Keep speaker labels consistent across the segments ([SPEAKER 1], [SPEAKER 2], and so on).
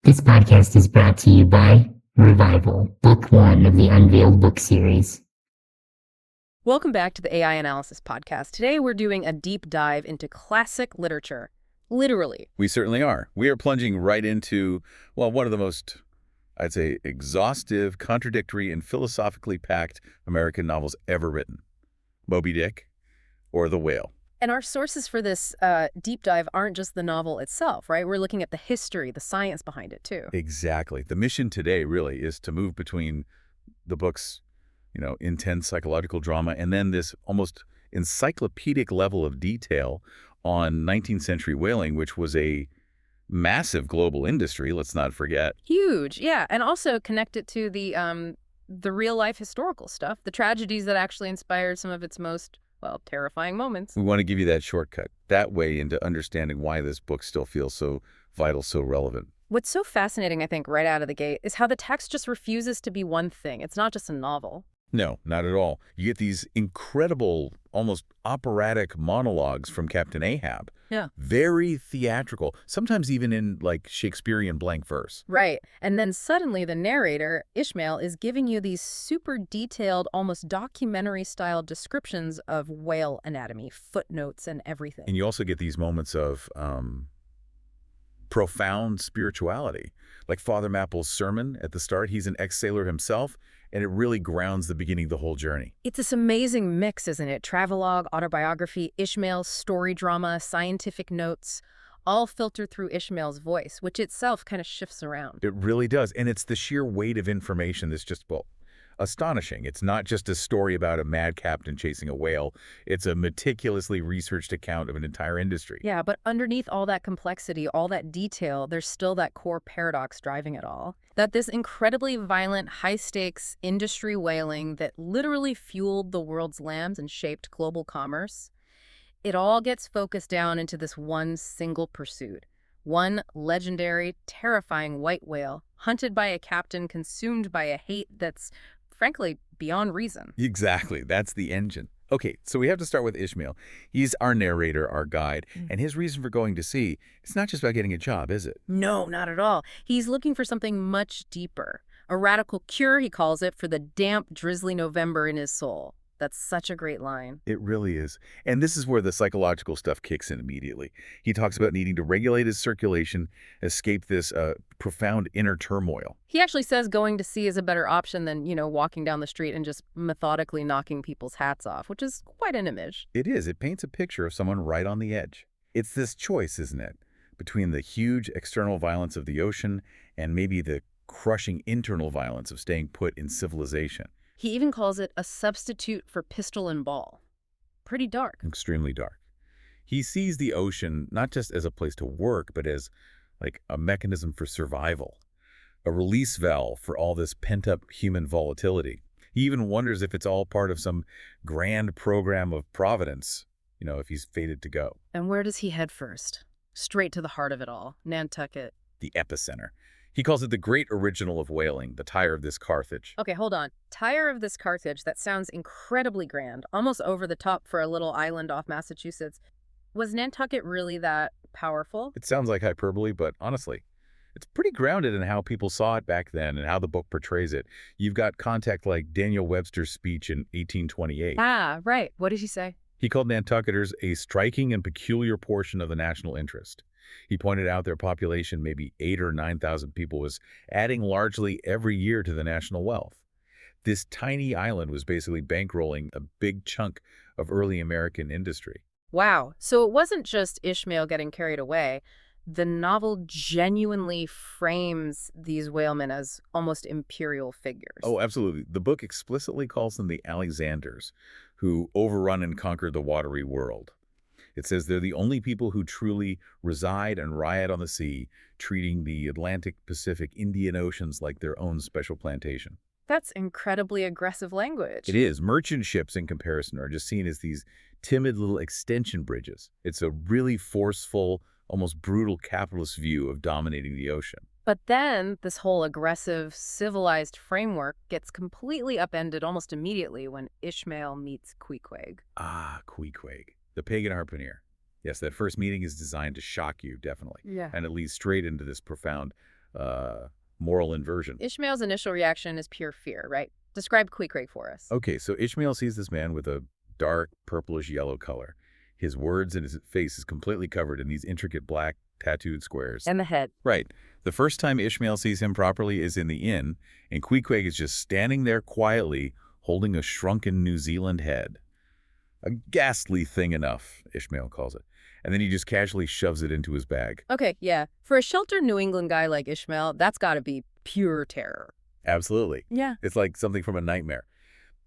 [SPEAKER 1] This podcast is brought to you by Revival, Book 1 of the Unveiled book series.
[SPEAKER 2] Welcome back to the AI Analysis Podcast. Today we're doing a deep dive into classic literature. Literally.
[SPEAKER 3] We certainly are. We are plunging right into, well, one of the most, I'd say, exhaustive, contradictory, and philosophically packed American novels ever written. Moby Dick or The Whale.
[SPEAKER 2] And our sources for this deep dive aren't just the novel itself, right? We're looking at the history, the science behind it, too.
[SPEAKER 3] Exactly. The mission today, really, is to move between the book's, intense psychological drama and then this almost encyclopedic level of detail on 19th century whaling, which was a massive global industry, let's not forget.
[SPEAKER 2] Huge, yeah. And also connect it to the real-life historical stuff, the tragedies that actually inspired some of its most, well, terrifying moments.
[SPEAKER 3] We want to give you that shortcut, that way into understanding why this book still feels so vital, so relevant.
[SPEAKER 2] What's so fascinating, I think, right out of the gate is how the text just refuses to be one thing. It's not just a novel.
[SPEAKER 3] No, not at all. You get these incredible, almost operatic monologues from Captain Ahab.
[SPEAKER 2] Yeah.
[SPEAKER 3] Very theatrical, sometimes even in, like, Shakespearean blank verse.
[SPEAKER 2] Right. And then suddenly the narrator, Ishmael, is giving you these super detailed, almost documentary-style descriptions of whale anatomy, footnotes, and everything.
[SPEAKER 3] And you also get these moments of profound spirituality. Like Father Mapple's sermon at the start, he's an ex-sailor himself, and it really grounds the beginning of the whole journey.
[SPEAKER 2] It's this amazing mix, isn't it? Travelogue, autobiography, Ishmael's story drama, scientific notes, all filtered through Ishmael's voice, which itself kind of shifts around.
[SPEAKER 3] It really does, and it's the sheer weight of information that's just, well, astonishing. It's not just a story about a mad captain chasing a whale. It's a meticulously researched account of an entire industry.
[SPEAKER 2] Yeah, but underneath all that complexity, all that detail, there's still that core paradox driving it all. That this incredibly violent, high-stakes industry whaling that literally fueled the world's lambs and shaped global commerce, it all gets focused down into this one single pursuit. One legendary, terrifying white whale, hunted by a captain consumed by a hate that's, frankly, beyond reason.
[SPEAKER 3] Exactly. That's the engine. Okay, so we have to start with Ishmael. He's our narrator, our guide, and his reason for going to sea, it's not just about getting a job, is it?
[SPEAKER 2] No, not at all. He's looking for something much deeper. A radical cure, he calls it, for the damp, drizzly November in his soul. That's such a great line.
[SPEAKER 3] It really is. And this is where the psychological stuff kicks in immediately. He talks about needing to regulate his circulation, escape this profound inner turmoil.
[SPEAKER 2] He actually says going to sea is a better option than, walking down the street and just methodically knocking people's hats off, which is quite an image.
[SPEAKER 3] It is. It paints a picture of someone right on the edge. It's this choice, isn't it, between the huge external violence of the ocean and maybe the crushing internal violence of staying put in civilization.
[SPEAKER 2] He even calls it a substitute for pistol and ball. Pretty dark.
[SPEAKER 3] Extremely dark. He sees the ocean not just as a place to work, but as like a mechanism for survival, a release valve for all this pent-up human volatility. He even wonders if it's all part of some grand program of providence, if he's fated to go.
[SPEAKER 2] And where does he head first? Straight to the heart of it all, Nantucket.
[SPEAKER 3] The epicenter. He calls it the great original of whaling, the Tyre of this Carthage.
[SPEAKER 2] Okay, hold on. Tyre of this Carthage, that sounds incredibly grand, almost over the top for a little island off Massachusetts. Was Nantucket really that powerful?
[SPEAKER 3] It sounds like hyperbole, but honestly, it's pretty grounded in how people saw it back then and how the book portrays it. You've got contact like Daniel Webster's speech in 1828.
[SPEAKER 2] Ah, right. What did he say?
[SPEAKER 3] He called Nantucketers a striking and peculiar portion of the national interest. He pointed out their population, maybe 8,000 or 9,000 people, was adding largely every year to the national wealth. This tiny island was basically bankrolling a big chunk of early American industry.
[SPEAKER 2] Wow. So it wasn't just Ishmael getting carried away. The novel genuinely frames these whalemen as almost imperial figures.
[SPEAKER 3] Oh, absolutely. The book explicitly calls them the Alexanders, who overrun and conquer the watery world. It says they're the only people who truly reside and riot on the sea, treating the Atlantic, Pacific, Indian Oceans like their own special plantation.
[SPEAKER 2] That's incredibly aggressive language.
[SPEAKER 3] It is. Merchant ships, in comparison, are just seen as these timid little extension bridges. It's a really forceful, almost brutal capitalist view of dominating the ocean.
[SPEAKER 2] But then this whole aggressive, civilized framework gets completely upended almost immediately when Ishmael meets Queequeg.
[SPEAKER 3] Ah, Queequeg, the pagan harpooner. Yes, that first meeting is designed to shock you, definitely.
[SPEAKER 2] Yeah.
[SPEAKER 3] And it leads straight into this profound moral inversion.
[SPEAKER 2] Ishmael's initial reaction is pure fear, right? Describe Queequeg for us.
[SPEAKER 3] Okay, so Ishmael sees this man with a dark purplish yellow color. His words and his face is completely covered in these intricate black tattooed squares.
[SPEAKER 2] And the head.
[SPEAKER 3] Right. The first time Ishmael sees him properly is in the inn, and Queequeg is just standing there quietly, holding a shrunken New Zealand head. A ghastly thing enough, Ishmael calls it. And then he just casually shoves it into his bag.
[SPEAKER 2] Okay, yeah. For a sheltered New England guy like Ishmael, that's got to be pure terror.
[SPEAKER 3] Absolutely.
[SPEAKER 2] Yeah.
[SPEAKER 3] It's like something from a nightmare.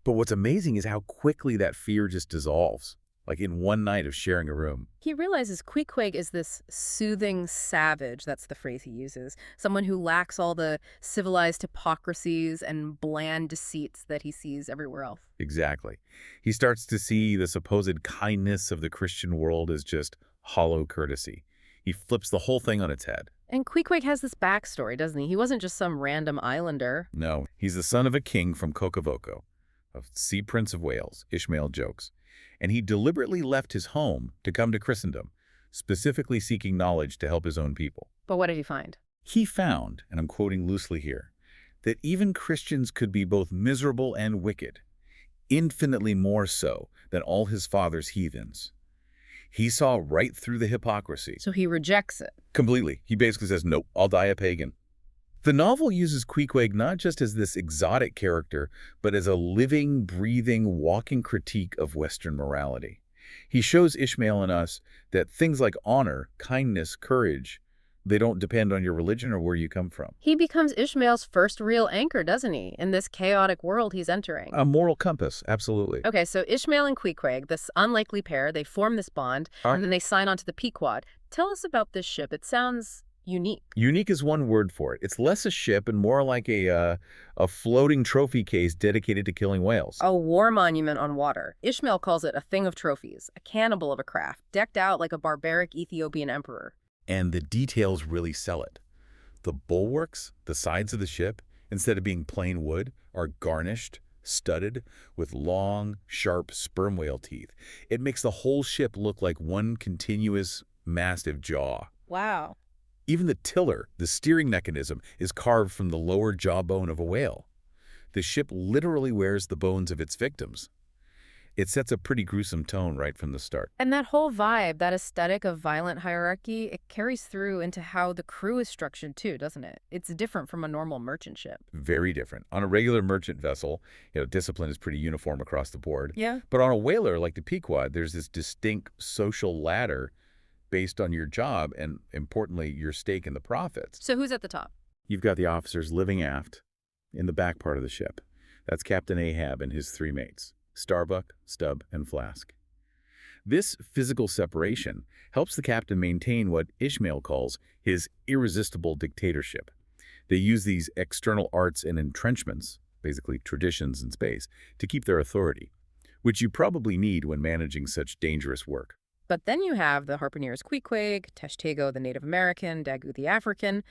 [SPEAKER 3] But what's amazing is how quickly that fear just dissolves, like in one night of sharing a room.
[SPEAKER 2] He realizes Queequeg is this soothing savage, that's the phrase he uses, someone who lacks all the civilized hypocrisies and bland deceits that he sees everywhere else.
[SPEAKER 3] Exactly. He starts to see the supposed kindness of the Christian world as just hollow courtesy. He flips the whole thing on its head.
[SPEAKER 2] And Queequeg has this backstory, doesn't he? He wasn't just some random islander.
[SPEAKER 3] No, he's the son of a king from Kokavoko, a sea prince of Wales, Ishmael jokes. And he deliberately left his home to come to Christendom, specifically seeking knowledge to help his own people.
[SPEAKER 2] But what did he find?
[SPEAKER 3] He found, and I'm quoting loosely here, that even Christians could be both miserable and wicked, infinitely more so than all his father's heathens. He saw right through the hypocrisy.
[SPEAKER 2] So he rejects it.
[SPEAKER 3] Completely. He basically says, nope, I'll die a pagan. The novel uses Queequeg not just as this exotic character, but as a living, breathing, walking critique of Western morality. He shows Ishmael and us that things like honor, kindness, courage, they don't depend on your religion or where you come from.
[SPEAKER 2] He becomes Ishmael's first real anchor, doesn't he, in this chaotic world he's entering?
[SPEAKER 3] A moral compass, absolutely.
[SPEAKER 2] Okay, so Ishmael and Queequeg, this unlikely pair, they form this bond, and then they sign on to the Pequod. Tell us about this ship. It sounds unique.
[SPEAKER 3] Unique is one word for it. It's less a ship and more like a floating trophy case dedicated to killing whales.
[SPEAKER 2] A war monument on water. Ishmael calls it a thing of trophies, a cannibal of a craft, decked out like a barbaric Ethiopian emperor.
[SPEAKER 3] And the details really sell it. The bulwarks, the sides of the ship, instead of being plain wood, are garnished, studded with long, sharp sperm whale teeth. It makes the whole ship look like one continuous, massive jaw.
[SPEAKER 2] Wow.
[SPEAKER 3] Even the tiller, the steering mechanism, is carved from the lower jawbone of a whale. The ship literally wears the bones of its victims. It sets a pretty gruesome tone right from the start.
[SPEAKER 2] And that whole vibe, that aesthetic of violent hierarchy, it carries through into how the crew is structured too, doesn't it? It's different from a normal merchant ship.
[SPEAKER 3] Very different. On a regular merchant vessel, discipline is pretty uniform across the board.
[SPEAKER 2] Yeah.
[SPEAKER 3] But on a whaler like the Pequod, there's this distinct social ladder based on your job and, importantly, your stake in the profits.
[SPEAKER 2] So who's at the top?
[SPEAKER 3] You've got the officers living aft in the back part of the ship. That's Captain Ahab and his three mates, Starbuck, Stubb, and Flask. This physical separation helps the captain maintain what Ishmael calls his irresistible dictatorship. They use these external arts and entrenchments, basically traditions in space, to keep their authority, which you probably need when managing such dangerous work.
[SPEAKER 2] But then you have the harpooneers Queequeg, Tashtego the Native American, Daggoo the African.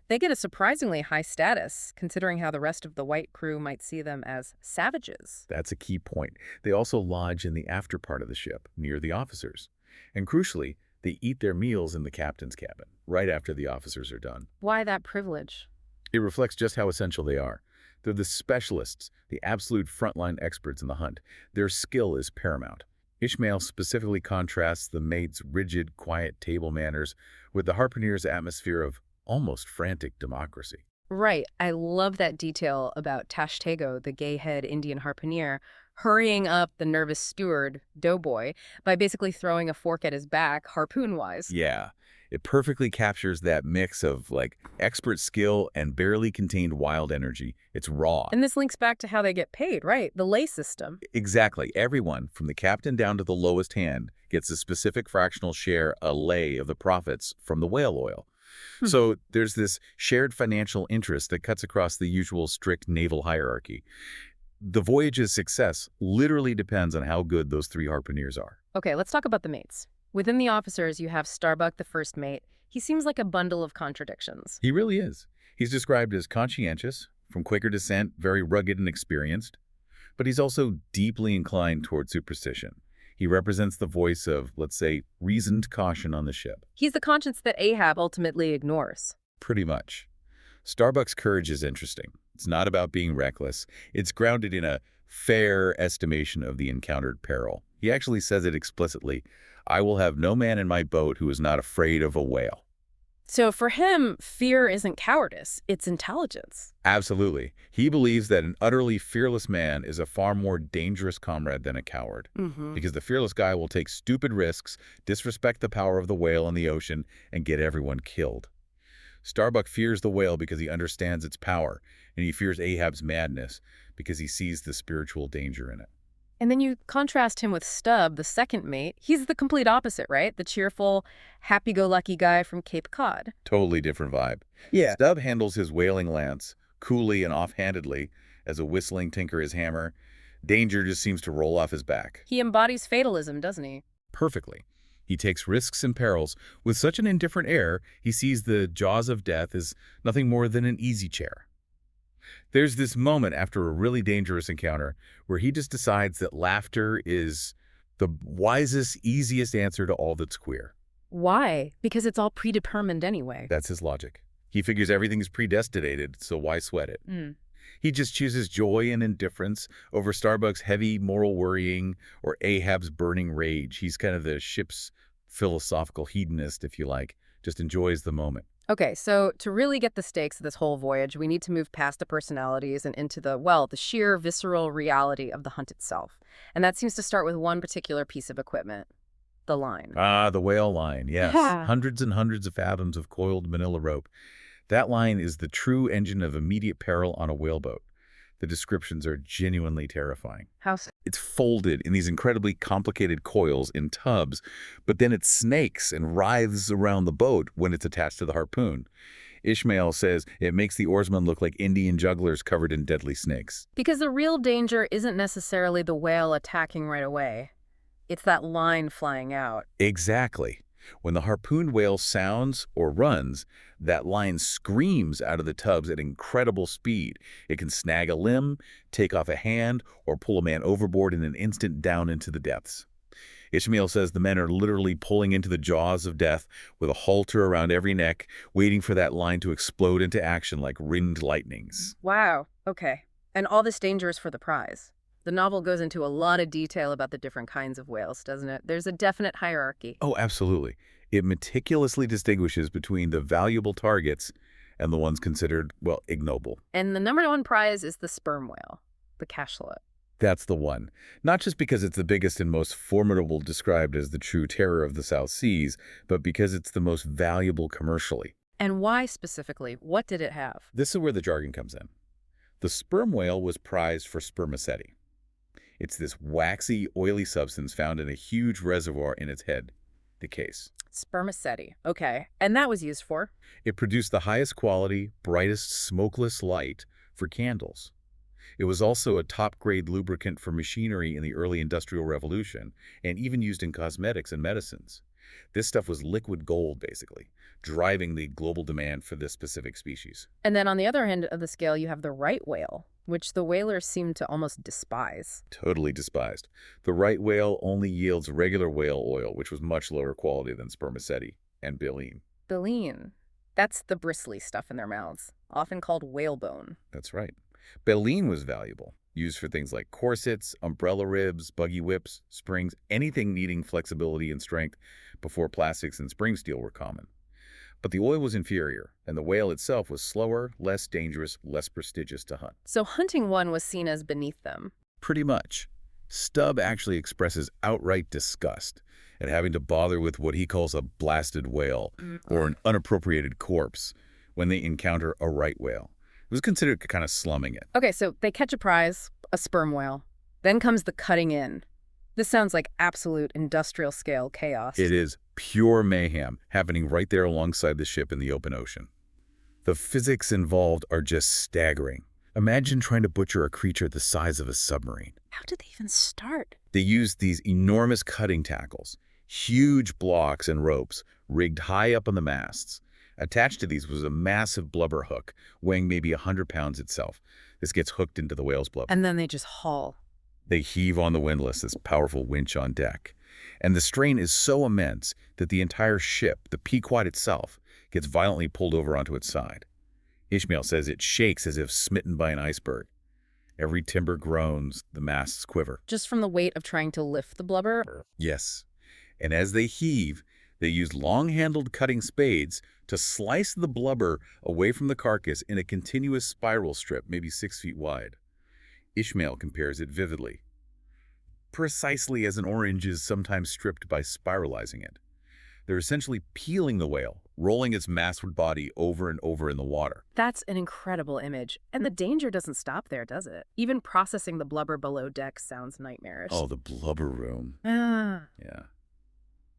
[SPEAKER 2] They get a surprisingly high status, considering how the rest of the white crew might see them as savages.
[SPEAKER 3] That's a key point. They also lodge in the after part of the ship, near the officers. And crucially, they eat their meals in the captain's cabin, right after the officers are done.
[SPEAKER 2] Why that privilege?
[SPEAKER 3] It reflects just how essential they are. They're the specialists, the absolute frontline experts in the hunt. Their skill is paramount. Ishmael specifically contrasts the mates' rigid, quiet table manners with the harpooneer's atmosphere of almost frantic democracy.
[SPEAKER 2] Right. I love that detail about Tashtego, the gay-head Indian harpooneer, hurrying up the nervous steward, Doughboy, by basically throwing a fork at his back, harpoon-wise.
[SPEAKER 3] Yeah, it perfectly captures that mix of, expert skill and barely contained wild energy. It's raw.
[SPEAKER 2] And this links back to how they get paid, right? The lay system.
[SPEAKER 3] Exactly. Everyone, from the captain down to the lowest hand, gets a specific fractional share, a lay, of the profits from the whale oil. So there's this shared financial interest that cuts across the usual strict naval hierarchy. The voyage's success literally depends on how good those three harpooneers are.
[SPEAKER 2] Okay, let's talk about the mates. Within the officers, you have Starbuck, the first mate. He seems like a bundle of contradictions.
[SPEAKER 3] He really is. He's described as conscientious, from Quaker descent, very rugged and experienced. But he's also deeply inclined toward superstition. He represents the voice of, let's say, reasoned caution on the ship.
[SPEAKER 2] He's the conscience that Ahab ultimately ignores.
[SPEAKER 3] Pretty much. Starbuck's courage is interesting. It's not about being reckless. It's grounded in a fair estimation of the encountered peril. He actually says it explicitly, "I will have no man in my boat who is not afraid of a whale."
[SPEAKER 2] So for him, fear isn't cowardice, it's intelligence.
[SPEAKER 3] Absolutely. He believes that an utterly fearless man is a far more dangerous comrade than a coward. Because the fearless guy will take stupid risks, disrespect the power of the whale in the ocean, and get everyone killed. Starbuck fears the whale because he understands its power, and he fears Ahab's madness because he sees the spiritual danger in it.
[SPEAKER 2] And then you contrast him with Stubb, the second mate. He's the complete opposite, right? The cheerful, happy-go-lucky guy from Cape Cod.
[SPEAKER 3] Totally different vibe.
[SPEAKER 2] Yeah.
[SPEAKER 3] Stubb handles his whaling lance coolly and offhandedly as a whistling tinker his hammer. Danger just seems to roll off his back.
[SPEAKER 2] He embodies fatalism, doesn't he?
[SPEAKER 3] Perfectly. He takes risks and perils with such an indifferent air, he sees the jaws of death as nothing more than an easy chair. There's this moment after a really dangerous encounter where he just decides that laughter is the wisest, easiest answer to all that's queer.
[SPEAKER 2] Why? Because it's all predetermined anyway.
[SPEAKER 3] That's his logic. He figures everything's predestinated, so why sweat it? He just chooses joy and indifference over Starbuck's heavy moral worrying or Ahab's burning rage. He's kind of the ship's philosophical hedonist, if you like, just enjoys the moment.
[SPEAKER 2] Okay, so to really get the stakes of this whole voyage, we need to move past the personalities and into the sheer visceral reality of the hunt itself. And that seems to start with one particular piece of equipment, the line.
[SPEAKER 3] Ah, the whale line, yes.
[SPEAKER 2] Yeah.
[SPEAKER 3] Hundreds and hundreds of fathoms of coiled manila rope. That line is the true engine of immediate peril on a whaleboat. The descriptions are genuinely terrifying.
[SPEAKER 2] How so?
[SPEAKER 3] It's folded in these incredibly complicated coils in tubs, but then it snakes and writhes around the boat when it's attached to the harpoon. Ishmael says it makes the oarsmen look like Indian jugglers covered in deadly snakes.
[SPEAKER 2] Because the real danger isn't necessarily the whale attacking right away. It's that line flying out.
[SPEAKER 3] Exactly. When the harpooned whale sounds or runs, that line screams out of the tubs at incredible speed. It can snag a limb, take off a hand, or pull a man overboard in an instant down into the depths. Ishmael says the men are literally pulling into the jaws of death with a halter around every neck, waiting for that line to explode into action like ringed lightnings.
[SPEAKER 2] Wow, okay. And all this danger is for the prize. The novel goes into a lot of detail about the different kinds of whales, doesn't it? There's a definite hierarchy.
[SPEAKER 3] Oh, absolutely. It meticulously distinguishes between the valuable targets and the ones considered, ignoble.
[SPEAKER 2] And the number one prize is the sperm whale, the cachalot.
[SPEAKER 3] That's the one. Not just because it's the biggest and most formidable, described as the true terror of the South Seas, but because it's the most valuable commercially.
[SPEAKER 2] And why specifically? What did it have?
[SPEAKER 3] This is where the jargon comes in. The sperm whale was prized for spermaceti. It's this waxy, oily substance found in a huge reservoir in its head, the case.
[SPEAKER 2] Spermaceti. Okay. And that was used for?
[SPEAKER 3] It produced the highest quality, brightest, smokeless light for candles. It was also a top-grade lubricant for machinery in the early Industrial Revolution, and even used in cosmetics and medicines. This stuff was liquid gold, basically, driving the global demand for this specific species.
[SPEAKER 2] And then on the other end of the scale, you have the right whale, which the whalers seem to almost despise.
[SPEAKER 3] Totally despised. The right whale only yields regular whale oil, which was much lower quality than spermaceti and baleen.
[SPEAKER 2] Baleen. That's the bristly stuff in their mouths, often called whalebone.
[SPEAKER 3] That's right. Baleen was valuable, used for things like corsets, umbrella ribs, buggy whips, springs, anything needing flexibility and strength before plastics and spring steel were common. But the oil was inferior, and the whale itself was slower, less dangerous, less prestigious to hunt.
[SPEAKER 2] So hunting one was seen as beneath them.
[SPEAKER 3] Pretty much. Stubb actually expresses outright disgust at having to bother with what he calls a blasted whale or an unappropriated corpse when they encounter a right whale. It was considered kind of slumming it.
[SPEAKER 2] Okay, so they catch a prize, a sperm whale. Then comes the cutting in. This sounds like absolute industrial scale chaos.
[SPEAKER 3] It is pure mayhem happening right there alongside the ship in the open ocean. The physics involved are just staggering. Imagine trying to butcher a creature the size of a submarine.
[SPEAKER 2] How did they even start?
[SPEAKER 3] They used these enormous cutting tackles, huge blocks and ropes rigged high up on the masts. Attached to these was a massive blubber hook, weighing maybe 100 pounds itself. This gets hooked into the whale's blubber.
[SPEAKER 2] And then they just haul.
[SPEAKER 3] They heave on the windlass, this powerful winch on deck. And the strain is so immense that the entire ship, the Pequod itself, gets violently pulled over onto its side. Ishmael says it shakes as if smitten by an iceberg. Every timber groans, the masts quiver.
[SPEAKER 2] Just from the weight of trying to lift the blubber?
[SPEAKER 3] Yes. And as they heave, they use long-handled cutting spades to slice the blubber away from the carcass in a continuous spiral strip, maybe 6 feet wide. Ishmael compares it vividly. Precisely as an orange is sometimes stripped by spiralizing it. They're essentially peeling the whale, rolling its massward body over and over in the water.
[SPEAKER 2] That's an incredible image. And the danger doesn't stop there, does it? Even processing the blubber below deck sounds nightmarish.
[SPEAKER 3] Oh, the blubber room.
[SPEAKER 2] Ah.
[SPEAKER 3] Yeah.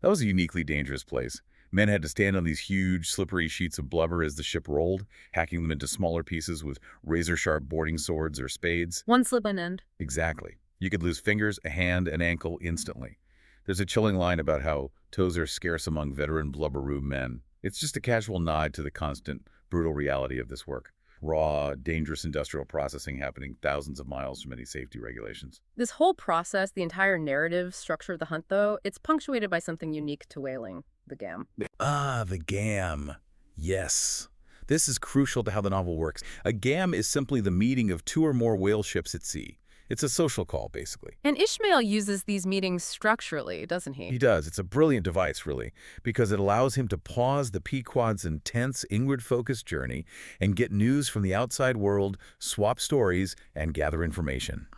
[SPEAKER 3] That was a uniquely dangerous place. Men had to stand on these huge, slippery sheets of blubber as the ship rolled, hacking them into smaller pieces with razor-sharp boarding swords or spades.
[SPEAKER 2] One slip and end.
[SPEAKER 3] Exactly. You could lose fingers, a hand, an ankle instantly. There's a chilling line about how toes are scarce among veteran blubber room men. It's just a casual nod to the constant, brutal reality of this work. Raw, dangerous industrial processing happening thousands of miles from any safety regulations.
[SPEAKER 2] This whole process, the entire narrative structure of the hunt, though, it's punctuated by something unique to whaling, the gam.
[SPEAKER 3] Ah, the gam. Yes. This is crucial to how the novel works. A gam is simply the meeting of 2 or more whale ships at sea. It's a social call, basically.
[SPEAKER 2] And Ishmael uses these meetings structurally, doesn't he?
[SPEAKER 3] He does. It's a brilliant device, really, because it allows him to pause the Pequod's intense inward-focused journey and get news from the outside world, swap stories, and gather information.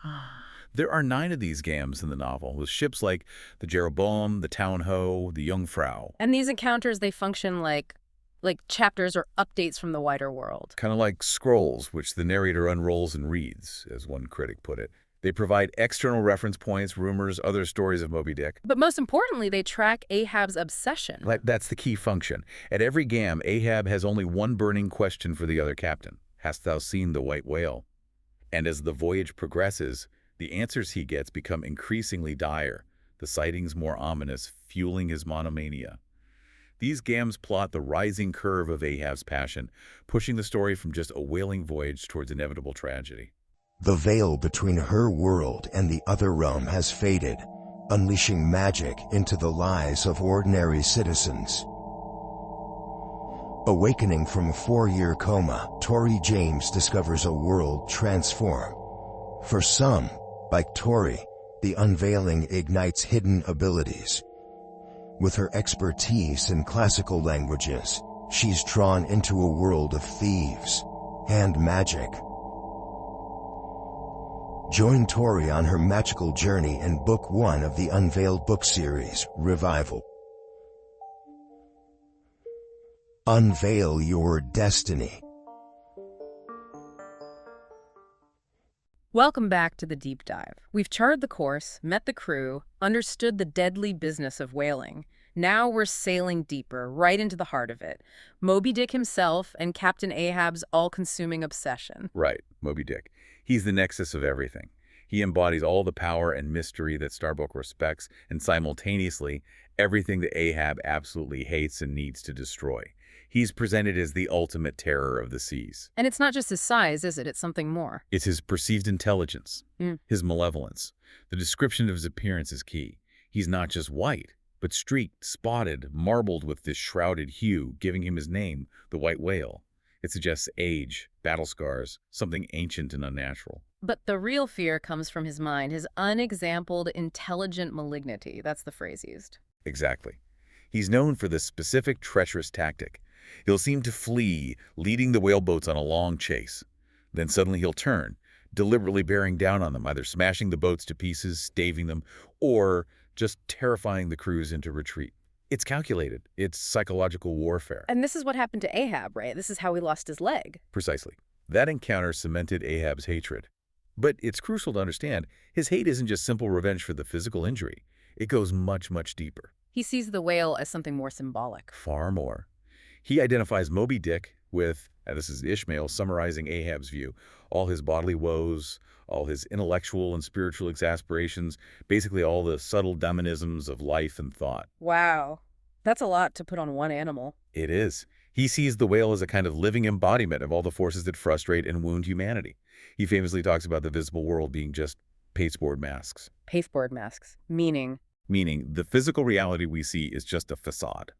[SPEAKER 3] There are 9 of these gams in the novel, with ships like the Jeroboam, the Town-Ho, the Jungfrau.
[SPEAKER 2] And these encounters, they function like chapters or updates from the wider world.
[SPEAKER 3] Kind of like scrolls, which the narrator unrolls and reads, as one critic put it. They provide external reference points, rumors, other stories of Moby Dick.
[SPEAKER 2] But most importantly, they track Ahab's obsession.
[SPEAKER 3] That's the key function. At every gam, Ahab has only one burning question for the other captain. Hast thou seen the white whale? And as the voyage progresses, the answers he gets become increasingly dire, the sightings more ominous, fueling his monomania. These gams plot the rising curve of Ahab's passion, pushing the story from just a whaling voyage towards inevitable tragedy.
[SPEAKER 4] The veil between her world and the other realm has faded, unleashing magic into the lives of ordinary citizens. Awakening from a 4-year coma, Tori James discovers a world transformed. For some, like Tori, the unveiling ignites hidden abilities. With her expertise in classical languages, she's drawn into a world of thieves and magic. Join Tori on her magical journey in Book 1 of the Unveiled book series, Revival. Unveil your destiny.
[SPEAKER 2] Welcome back to the deep dive. We've charted the course, met the crew, understood the deadly business of whaling. Now we're sailing deeper, right into the heart of it. Moby Dick himself and Captain Ahab's all-consuming obsession.
[SPEAKER 3] Right, Moby Dick. He's the nexus of everything. He embodies all the power and mystery that Starbuck respects, and simultaneously, everything that Ahab absolutely hates and needs to destroy. He's presented as the ultimate terror of the seas.
[SPEAKER 2] And it's not just his size, is it? It's something more.
[SPEAKER 3] It's his perceived intelligence, his malevolence. The description of his appearance is key. He's not just white, but streaked, spotted, marbled with this shrouded hue, giving him his name, the white whale. It suggests age, battle scars, something ancient and unnatural.
[SPEAKER 2] But the real fear comes from his mind, his unexampled, intelligent malignity. That's the phrase used.
[SPEAKER 3] Exactly. He's known for this specific treacherous tactic. He'll seem to flee, leading the whaleboats on a long chase. Then suddenly he'll turn, deliberately bearing down on them, either smashing the boats to pieces, staving them, or just terrifying the crews into retreat. It's calculated. It's psychological warfare.
[SPEAKER 2] And this is what happened to Ahab, right? This is how he lost his leg.
[SPEAKER 3] Precisely. That encounter cemented Ahab's hatred. But it's crucial to understand, his hate isn't just simple revenge for the physical injury. It goes much, much deeper.
[SPEAKER 2] He sees the whale as something more symbolic.
[SPEAKER 3] Far more. He identifies Moby Dick with, and this is Ishmael summarizing Ahab's view, all his bodily woes, all his intellectual and spiritual exasperations, basically all the subtle demonisms of life and thought.
[SPEAKER 2] Wow. That's a lot to put on one animal.
[SPEAKER 3] It is. He sees the whale as a kind of living embodiment of all the forces that frustrate and wound humanity. He famously talks about the visible world being just pasteboard masks.
[SPEAKER 2] Pasteboard masks. Meaning
[SPEAKER 3] The physical reality we see is just a facade.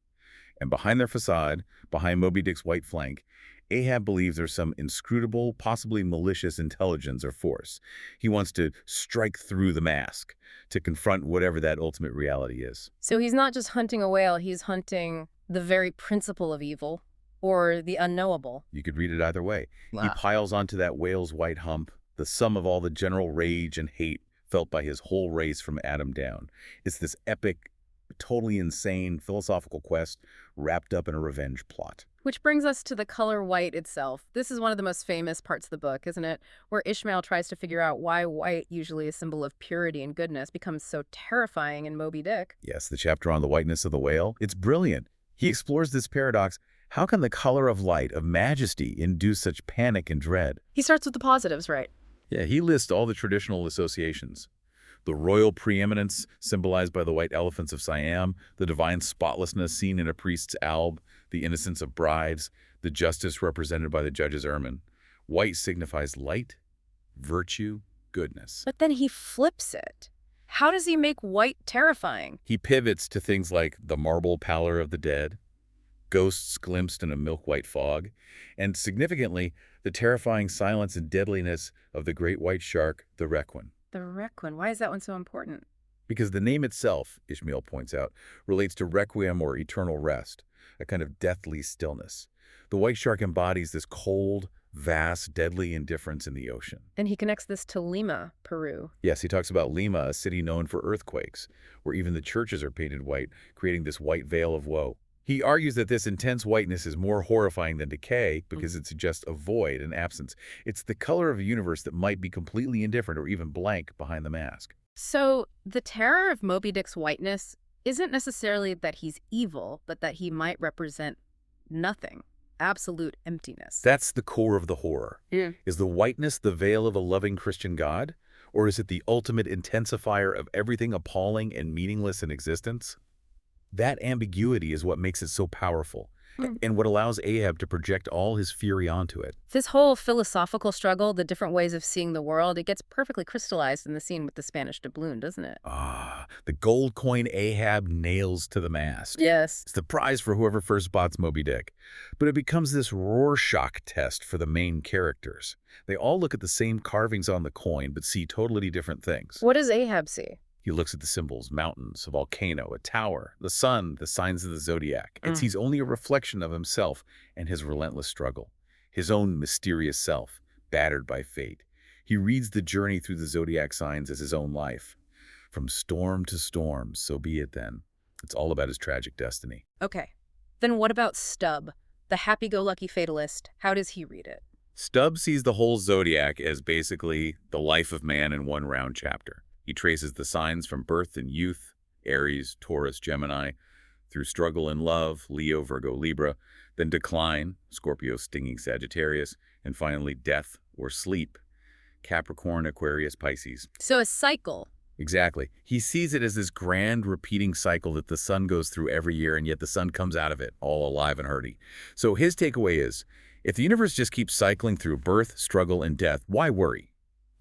[SPEAKER 3] And behind their facade, behind Moby Dick's white flank, Ahab believes there's some inscrutable, possibly malicious intelligence or force. He wants to strike through the mask to confront whatever that ultimate reality is.
[SPEAKER 2] So he's not just hunting a whale, he's hunting the very principle of evil, or the unknowable.
[SPEAKER 3] You could read it either way. He
[SPEAKER 2] Wow.
[SPEAKER 3] piles onto that whale's white hump the sum of all the general rage and hate felt by his whole race from Adam down. It's this epic, totally insane philosophical quest wrapped up in a revenge plot.
[SPEAKER 2] Which brings us to the color white itself. This is one of the most famous parts of the book, isn't it? Where Ishmael tries to figure out why white, usually a symbol of purity and goodness, becomes so terrifying in Moby Dick.
[SPEAKER 3] Yes, the chapter on the whiteness of the whale, it's brilliant. He explores this paradox. How can the color of light, of majesty, induce such panic and dread?
[SPEAKER 2] He starts with the positives, right?
[SPEAKER 3] Yeah, he lists all the traditional associations. The royal preeminence symbolized by the white elephants of Siam, the divine spotlessness seen in a priest's alb, the innocence of brides, the justice represented by the judge's ermine. White signifies light, virtue, goodness.
[SPEAKER 2] But then he flips it. How does he make white terrifying?
[SPEAKER 3] He pivots to things like the marble pallor of the dead, ghosts glimpsed in a milk-white fog, and significantly, the terrifying silence and deadliness of the great white shark, the Requin.
[SPEAKER 2] The Requin. Why is that one so important?
[SPEAKER 3] Because the name itself, Ishmael points out, relates to requiem or eternal rest, a kind of deathly stillness. The white shark embodies this cold, vast, deadly indifference in the ocean.
[SPEAKER 2] And he connects this to Lima, Peru.
[SPEAKER 3] Yes, he talks about Lima, a city known for earthquakes, where even the churches are painted white, creating this white veil of woe. He argues that this intense whiteness is more horrifying than decay because it suggests a void, an absence. It's the color of a universe that might be completely indifferent or even blank behind the mask.
[SPEAKER 2] So the terror of Moby Dick's whiteness isn't necessarily that he's evil, but that he might represent nothing, absolute emptiness.
[SPEAKER 3] That's the core of the horror.
[SPEAKER 2] Yeah.
[SPEAKER 3] Is the whiteness the veil of a loving Christian God? Or is it the ultimate intensifier of everything appalling and meaningless in existence? That ambiguity is what makes it so powerful, and what allows Ahab to project all his fury onto it.
[SPEAKER 2] This whole philosophical struggle, the different ways of seeing the world, it gets perfectly crystallized in the scene with the Spanish doubloon, doesn't it?
[SPEAKER 3] Ah, the gold coin Ahab nails to the mast.
[SPEAKER 2] Yes.
[SPEAKER 3] It's the prize for whoever first spots Moby Dick. But it becomes this Rorschach test for the main characters. They all look at the same carvings on the coin, but see totally different things.
[SPEAKER 2] What does Ahab see?
[SPEAKER 3] He looks at the symbols, mountains, a volcano, a tower, the sun, the signs of the zodiac, and sees only a reflection of himself and his relentless struggle, his own mysterious self, battered by fate. He reads the journey through the zodiac signs as his own life. From storm to storm, so be it then. It's all about his tragic destiny.
[SPEAKER 2] Okay. Then what about Stubb, the happy-go-lucky fatalist? How does he read it?
[SPEAKER 3] Stubb sees the whole zodiac as basically the life of man in one round chapter. He traces the signs from birth and youth, Aries, Taurus, Gemini, through struggle and love, Leo, Virgo, Libra, then decline, Scorpio, stinging Sagittarius, and finally death or sleep, Capricorn, Aquarius, Pisces.
[SPEAKER 2] So a cycle.
[SPEAKER 3] Exactly. He sees it as this grand repeating cycle that the sun goes through every year, and yet the sun comes out of it all alive and hearty. So his takeaway is, if the universe just keeps cycling through birth, struggle, and death, why worry?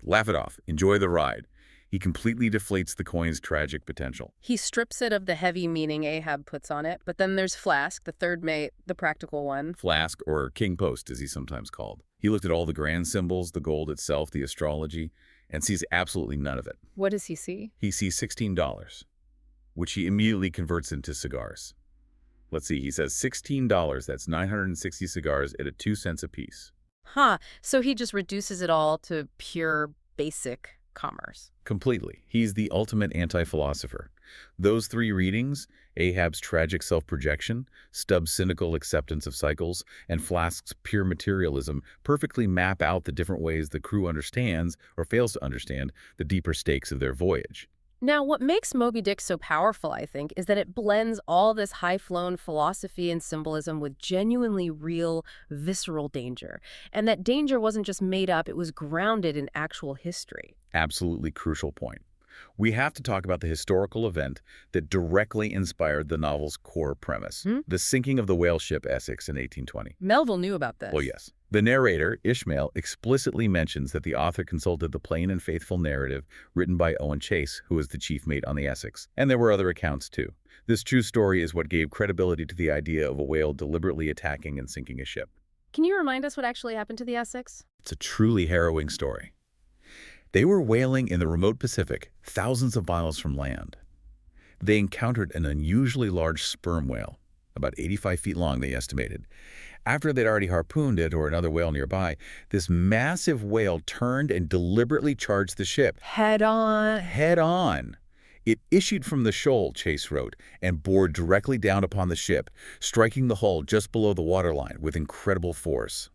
[SPEAKER 3] Laugh it off. Enjoy the ride. He completely deflates the coin's tragic potential.
[SPEAKER 2] He strips it of the heavy meaning Ahab puts on it, but then there's Flask, the third mate, the practical one.
[SPEAKER 3] Flask, or King Post, as he's sometimes called. He looked at all the grand symbols, the gold itself, the astrology, and sees absolutely none of it.
[SPEAKER 2] What does he see?
[SPEAKER 3] He sees $16, which he immediately converts into cigars. Let's see, he says $16, that's 960 cigars at 2 cents a piece.
[SPEAKER 2] Huh, so he just reduces it all to pure basic commerce.
[SPEAKER 3] Completely. He's the ultimate anti-philosopher. Those three readings, Ahab's tragic self-projection, Stubb's cynical acceptance of cycles, and Flask's pure materialism, perfectly map out the different ways the crew understands, or fails to understand, the deeper stakes of their voyage.
[SPEAKER 2] Now, what makes Moby Dick so powerful, I think, is that it blends all this high-flown philosophy and symbolism with genuinely real, visceral danger. And that danger wasn't just made up, it was grounded in actual history.
[SPEAKER 3] Absolutely crucial point. We have to talk about the historical event that directly inspired the novel's core premise, the sinking of the whale ship Essex in 1820.
[SPEAKER 2] Melville knew about this.
[SPEAKER 3] Well, yes. The narrator, Ishmael, explicitly mentions that the author consulted the plain and faithful narrative written by Owen Chase, who was the chief mate on the Essex. And there were other accounts, too. This true story is what gave credibility to the idea of a whale deliberately attacking and sinking a ship.
[SPEAKER 2] Can you remind us what actually happened to the Essex?
[SPEAKER 3] It's a truly harrowing story. They were whaling in the remote Pacific, thousands of miles from land. They encountered an unusually large sperm whale, about 85 feet long, they estimated. After they'd already harpooned it or another whale nearby, this massive whale turned and deliberately charged the ship.
[SPEAKER 2] Head on.
[SPEAKER 3] Head on. It issued from the shoal, Chase wrote, and bore directly down upon the ship, striking the hull just below the waterline with incredible force.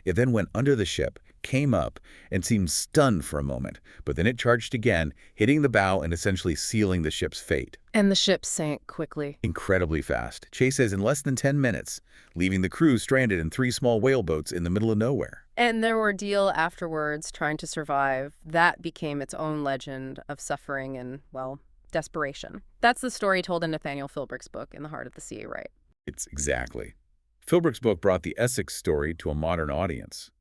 [SPEAKER 3] It then went under the ship, came up, and seemed stunned for a moment, but then it charged again, hitting the bow and essentially sealing the ship's fate.
[SPEAKER 2] And the ship sank quickly.
[SPEAKER 3] Incredibly fast. Chase says in less than 10 minutes, leaving the crew stranded in 3 small whaleboats in the middle of nowhere.
[SPEAKER 2] And their ordeal afterwards, trying to survive, that became its own legend of suffering and, well, desperation. That's the story told in Nathaniel Philbrick's book, In the Heart of the Sea, right?
[SPEAKER 3] It's exactly. Philbrick's book brought the Essex story to a modern audience.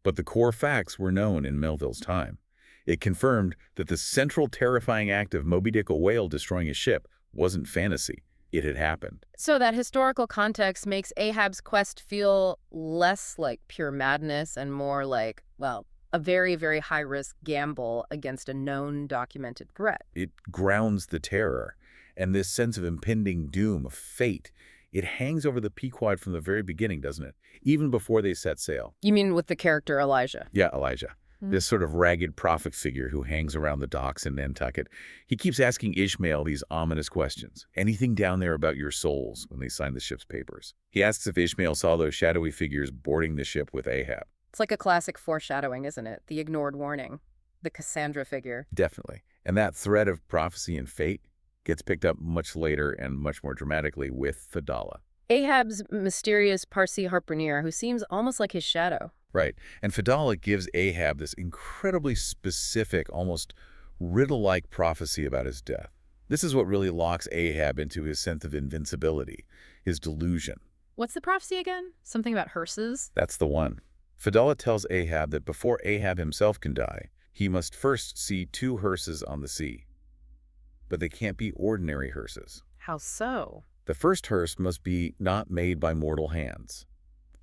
[SPEAKER 3] But the core facts were known in Melville's time. It confirmed that the central terrifying act of Moby Dick, a whale destroying a ship, wasn't fantasy. It had happened.
[SPEAKER 2] So that historical context makes Ahab's quest feel less like pure madness and more like, well, a very, very high-risk gamble against a known documented threat.
[SPEAKER 3] It grounds the terror and this sense of impending doom, of fate. It hangs over the Pequod from the very beginning, doesn't it? Even before they set sail.
[SPEAKER 2] You mean with the character Elijah?
[SPEAKER 3] Yeah, Elijah. This sort of ragged prophet figure who hangs around the docks in Nantucket. He keeps asking Ishmael these ominous questions. Anything down there about your souls when they signed the ship's papers? He asks if Ishmael saw those shadowy figures boarding the ship with Ahab.
[SPEAKER 2] It's like a classic foreshadowing, isn't it? The ignored warning. The Cassandra figure.
[SPEAKER 3] Definitely. And that thread of prophecy and fate gets picked up much later and much more dramatically with Fedallah.
[SPEAKER 2] Ahab's mysterious Parsi harpooner who seems almost like his shadow.
[SPEAKER 3] Right. And Fedallah gives Ahab this incredibly specific, almost riddle-like prophecy about his death. This is what really locks Ahab into his sense of invincibility, his delusion.
[SPEAKER 2] What's the prophecy again? Something about hearses?
[SPEAKER 3] That's the one. Fedallah tells Ahab that before Ahab himself can die, he must first see 2 hearses on the sea. But they can't be ordinary hearses.
[SPEAKER 2] How so?
[SPEAKER 3] The first hearse must be not made by mortal hands.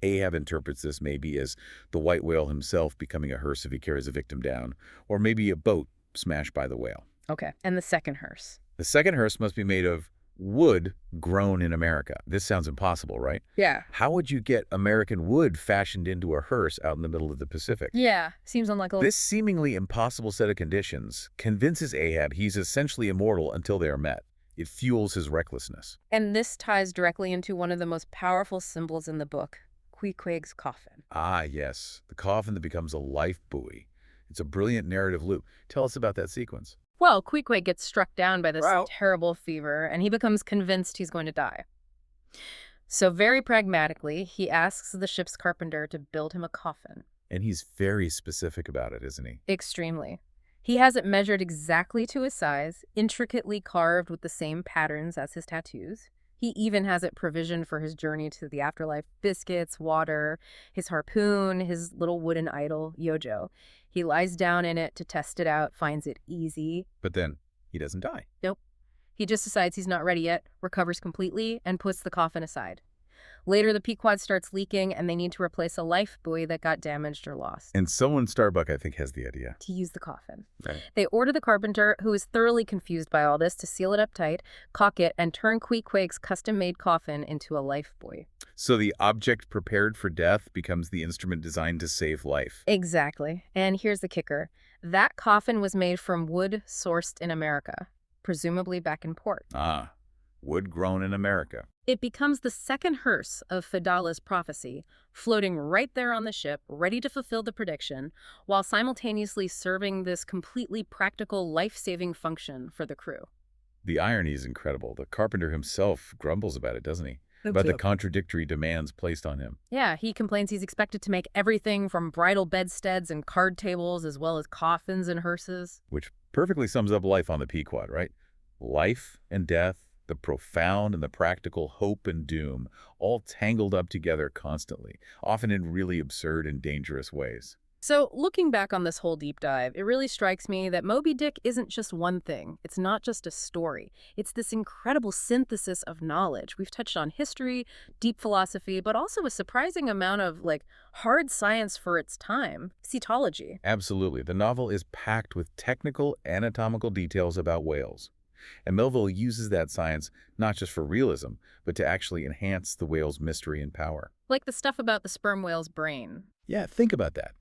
[SPEAKER 3] Ahab interprets this maybe as the white whale himself becoming a hearse if he carries a victim down, or maybe a boat smashed by the whale.
[SPEAKER 2] Okay, and the second hearse?
[SPEAKER 3] The second hearse must be made of wood grown in America. This sounds impossible, right?
[SPEAKER 2] Yeah.
[SPEAKER 3] How would you get American wood fashioned into a hearse out in the middle of the Pacific?
[SPEAKER 2] Yeah, seems unlikely.
[SPEAKER 3] This seemingly impossible set of conditions convinces Ahab he's essentially immortal until they are met. It fuels his recklessness.
[SPEAKER 2] And this ties directly into one of the most powerful symbols in the book, Queequeg's coffin.
[SPEAKER 3] Ah, yes. The coffin that becomes a life buoy. It's a brilliant narrative loop. Tell us about that sequence.
[SPEAKER 2] Well, Queequeg gets struck down by this terrible fever, and he becomes convinced he's going to die. So very pragmatically, he asks the ship's carpenter to build him a coffin.
[SPEAKER 3] And he's very specific about it, isn't he?
[SPEAKER 2] Extremely. He has it measured exactly to his size, intricately carved with the same patterns as his tattoos. He even has it provisioned for his journey to the afterlife: biscuits, water, his harpoon, his little wooden idol, Yojo. He lies down in it to test it out, finds it easy.
[SPEAKER 3] But then he doesn't die.
[SPEAKER 2] Nope. He just decides he's not ready yet, recovers completely, and puts the coffin aside. Later, the Pequod starts leaking, and they need to replace a life buoy that got damaged or lost.
[SPEAKER 3] And someone Starbuck, I think, has the idea.
[SPEAKER 2] To use the coffin.
[SPEAKER 3] Right.
[SPEAKER 2] They order the carpenter, who is thoroughly confused by all this, to seal it up tight, caulk it, and turn Queequeg's custom-made coffin into a life buoy.
[SPEAKER 3] So the object prepared for death becomes the instrument designed to save life.
[SPEAKER 2] Exactly. And here's the kicker. That coffin was made from wood sourced in America, presumably back in port.
[SPEAKER 3] Ah, wood grown in America.
[SPEAKER 2] It becomes the second hearse of Fedallah's prophecy, floating right there on the ship, ready to fulfill the prediction, while simultaneously serving this completely practical, life-saving function for the crew.
[SPEAKER 3] The irony is incredible. The carpenter himself grumbles about it, doesn't he? About the contradictory demands placed on him.
[SPEAKER 2] Yeah, he complains he's expected to make everything from bridal bedsteads and card tables, as well as coffins and hearses.
[SPEAKER 3] Which perfectly sums up life on the Pequod, right? Life and death, the profound and the practical, hope and doom, all tangled up together constantly, often in really absurd and dangerous ways.
[SPEAKER 2] So, looking back on this whole deep dive, it really strikes me that Moby Dick isn't just one thing. It's not just a story. It's this incredible synthesis of knowledge. We've touched on history, deep philosophy, but also a surprising amount of, hard science for its time, cetology.
[SPEAKER 3] Absolutely. The novel is packed with technical, anatomical details about whales. And Melville uses that science not just for realism, but to actually enhance the whale's mystery and power.
[SPEAKER 2] Like the stuff about the sperm whale's brain.
[SPEAKER 3] Yeah, think about that.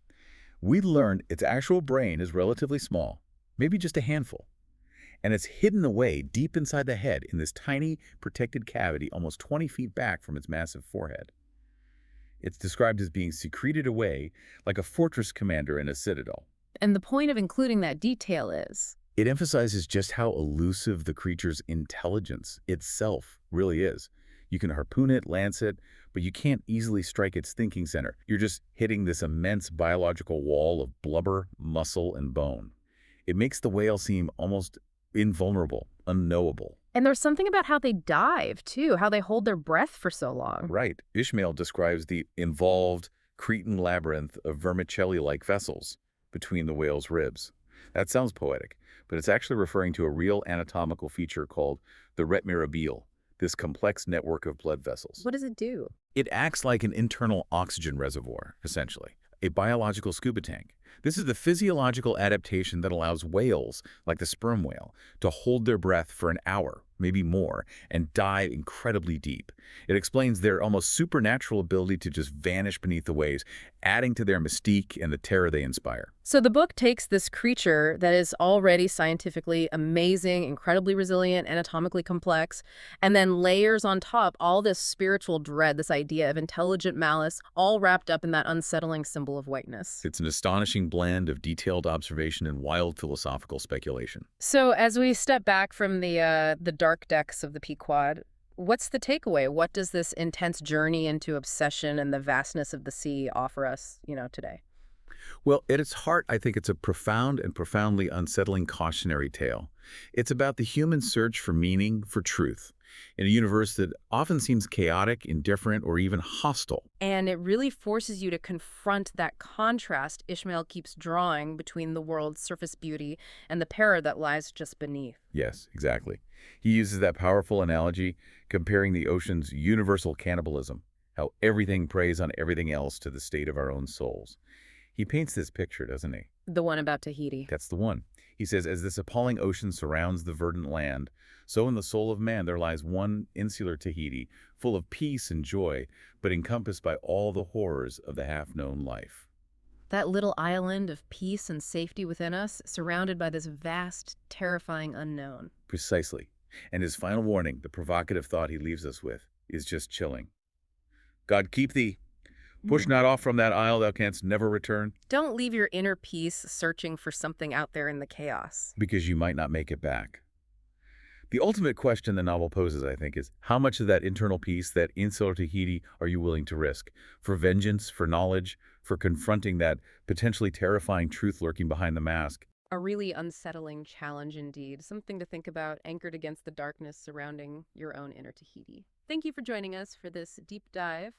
[SPEAKER 3] We learned its actual brain is relatively small, maybe just a handful. And it's hidden away deep inside the head in this tiny, protected cavity almost 20 feet back from its massive forehead. It's described as being secreted away like a fortress commander in a citadel.
[SPEAKER 2] And the point of including that detail is...
[SPEAKER 3] It emphasizes just how elusive the creature's intelligence itself really is. You can harpoon it, lance it, but you can't easily strike its thinking center. You're just hitting this immense biological wall of blubber, muscle, and bone. It makes the whale seem almost invulnerable, unknowable.
[SPEAKER 2] And there's something about how they dive, too, how they hold their breath for so long.
[SPEAKER 3] Right. Ishmael describes the involved Cretan labyrinth of vermicelli-like vessels between the whale's ribs. That sounds poetic, but it's actually referring to a real anatomical feature called the rete mirabile, this complex network of blood vessels.
[SPEAKER 2] What does it do?
[SPEAKER 3] It acts like an internal oxygen reservoir, essentially, a biological scuba tank. This is the physiological adaptation that allows whales, like the sperm whale, to hold their breath for an hour, maybe more, and dive incredibly deep. It explains their almost supernatural ability to just vanish beneath the waves, adding to their mystique and the terror they inspire.
[SPEAKER 2] So the book takes this creature that is already scientifically amazing, incredibly resilient, anatomically complex, and then layers on top all this spiritual dread, this idea of intelligent malice, all wrapped up in that unsettling symbol of whiteness.
[SPEAKER 3] It's an astonishing blend of detailed observation and wild philosophical speculation.
[SPEAKER 2] So as we step back from the dark depths of the Pequod, what's the takeaway? What does this intense journey into obsession and the vastness of the sea offer us, today?
[SPEAKER 3] Well, at its heart, I think it's a profound and profoundly unsettling cautionary tale. It's about the human search for meaning, for truth, in a universe that often seems chaotic, indifferent, or even hostile.
[SPEAKER 2] And it really forces you to confront that contrast Ishmael keeps drawing between the world's surface beauty and the peril that lies just beneath.
[SPEAKER 3] Yes, exactly. He uses that powerful analogy, comparing the ocean's universal cannibalism, how everything preys on everything else to the state of our own souls. He paints this picture, doesn't he?
[SPEAKER 2] The one about Tahiti.
[SPEAKER 3] That's the one. He says, as this appalling ocean surrounds the verdant land, so in the soul of man there lies one insular Tahiti, full of peace and joy, but encompassed by all the horrors of the half-known life.
[SPEAKER 2] That little island of peace and safety within us, surrounded by this vast, terrifying unknown.
[SPEAKER 3] Precisely. And his final warning, the provocative thought he leaves us with, is just chilling. God keep thee. Push not off from that isle thou canst never return.
[SPEAKER 2] Don't leave your inner peace searching for something out there in the chaos.
[SPEAKER 3] Because you might not make it back. The ultimate question the novel poses, I think, is how much of that internal peace, that insular Tahiti, are you willing to risk? For vengeance, for knowledge, for confronting that potentially terrifying truth lurking behind the mask?
[SPEAKER 2] A really unsettling challenge indeed. Something to think about, anchored against the darkness surrounding your own inner Tahiti. Thank you for joining us for this deep dive.